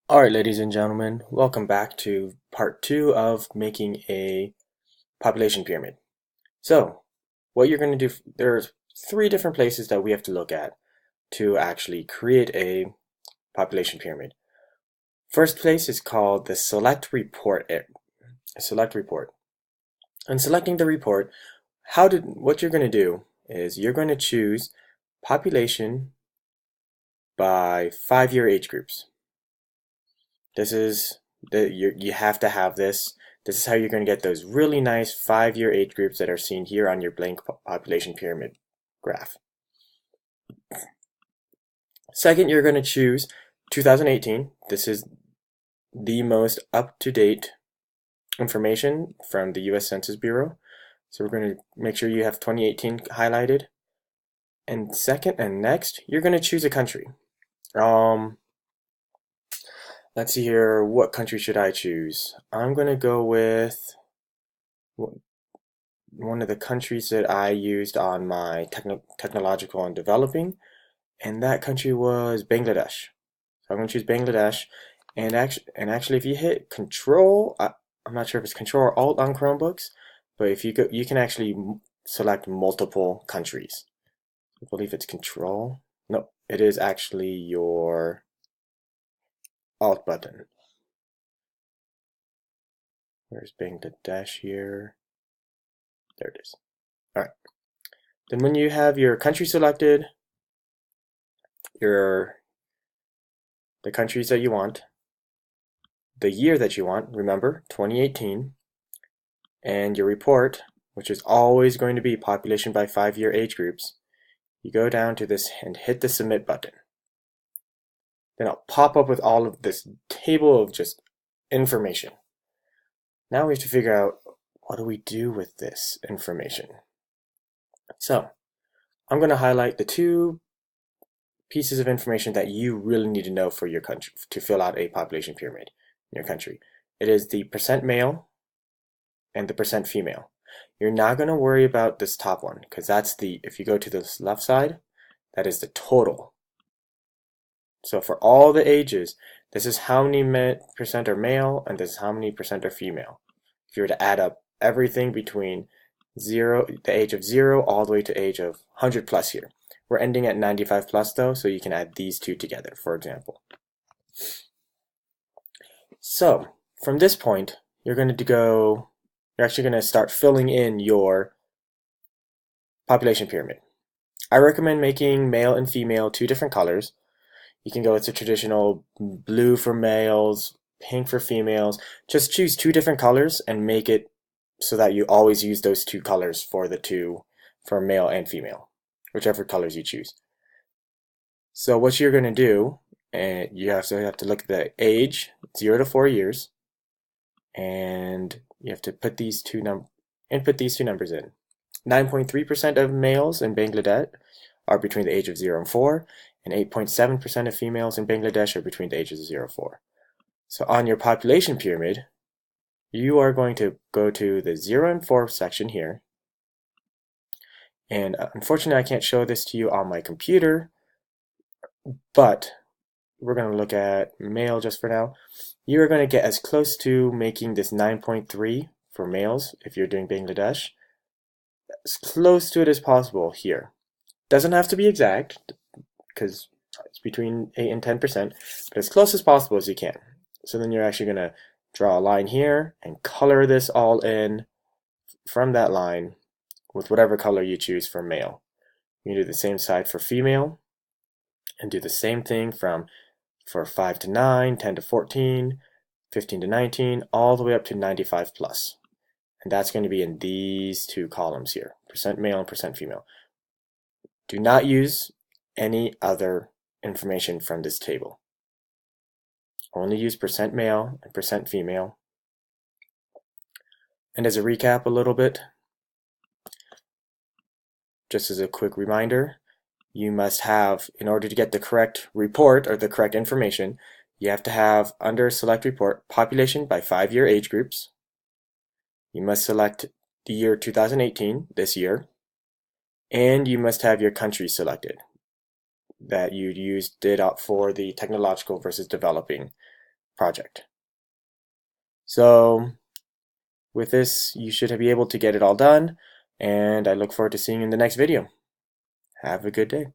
Alright, ladies and gentlemen, welcome back to part two of making a population pyramid. So, what you're going to do, there's three different places that we have to look at to actually create a population pyramid. First place is called the select report. Select report. And selecting the report, what you're going to do is you're going to choose population by 5-year age groups. This is you have to have this. This is how you're going to get those really nice 5-year age groups that are seen here on your blank population pyramid graph. Second, you're going to choose 2018. This is the most up-to-date information from the US Census Bureau. So we're going to make sure you have 2018 highlighted. And second and next, you're going to choose a country. Let's see here, what country should I choose? I'm going to go with one of the countries that I used on my technological and developing, and that country was Bangladesh. So I'm going to choose Bangladesh, and actually if you hit Control, I'm not sure if it's Control or Alt on Chromebooks, but if you go, you can actually select multiple countries. I believe it's Control. No, it is actually your Alt button. Where's Bangladesh here? There it is. All right. Then when you have your country selected, the countries that you want, the year that you want, remember, 2018, and your report, which is always going to be population by 5-year age groups, you go down to this and hit the submit button. Then I'll pop up with all of this table of just information. Now we have to figure out, what do we do with this information? So I'm going to highlight the two pieces of information that you really need to know for your country to fill out a population pyramid in your country. It is the percent male and the percent female. You're not going to worry about this top one because that's if you go to the left side, that is the total. So for all the ages, this is how many percent are male and this is how many percent are female. If you were to add up everything between the age of 0 all the way to age of 100 plus here. We're ending at 95 plus though, so you can add these two together, for example. So from this point, you're actually going to start filling in your population pyramid. I recommend making male and female two different colors. You can go with the traditional blue for males, pink for females. Just choose two different colors and make it so that you always use those two colors for male and female, whichever colors you choose. So what you're going to do, and you have to look at the age, 0 to 4 years, and you have to input these two numbers in. 9.3% of males in Bangladesh are between the age of 0 and 4, and 8.7% of females in Bangladesh are between the ages of 0 and 4. So on your population pyramid, you are going to go to the 0 and 4 section here. And unfortunately, I can't show this to you on my computer, but we're going to look at male just for now. You're going to get as close to making this 9.3 for males if you're doing Bangladesh, as close to it as possible here. Doesn't have to be exact because it's between 8 and 10%, but as close as possible as you can. So then you're actually going to draw a line here and color this all in from that line with whatever color you choose for male. You can do the same side for female and do the same thing for 5 to 9, 10 to 14, 15 to 19, all the way up to 95 plus. And that's going to be in these two columns here, percent male and percent female. Do not use any other information from this table. Only use percent male and percent female. And as a recap a little bit, just as a quick reminder, you must have, in order to get the correct report or the correct information, you have to have under select report population by 5-year age groups. You must select the year 2018, this year, and you must have your country selected that you did out for the technological versus developing project. So with this, you should be able to get it all done, and I look forward to seeing you in the next video. Have a good day.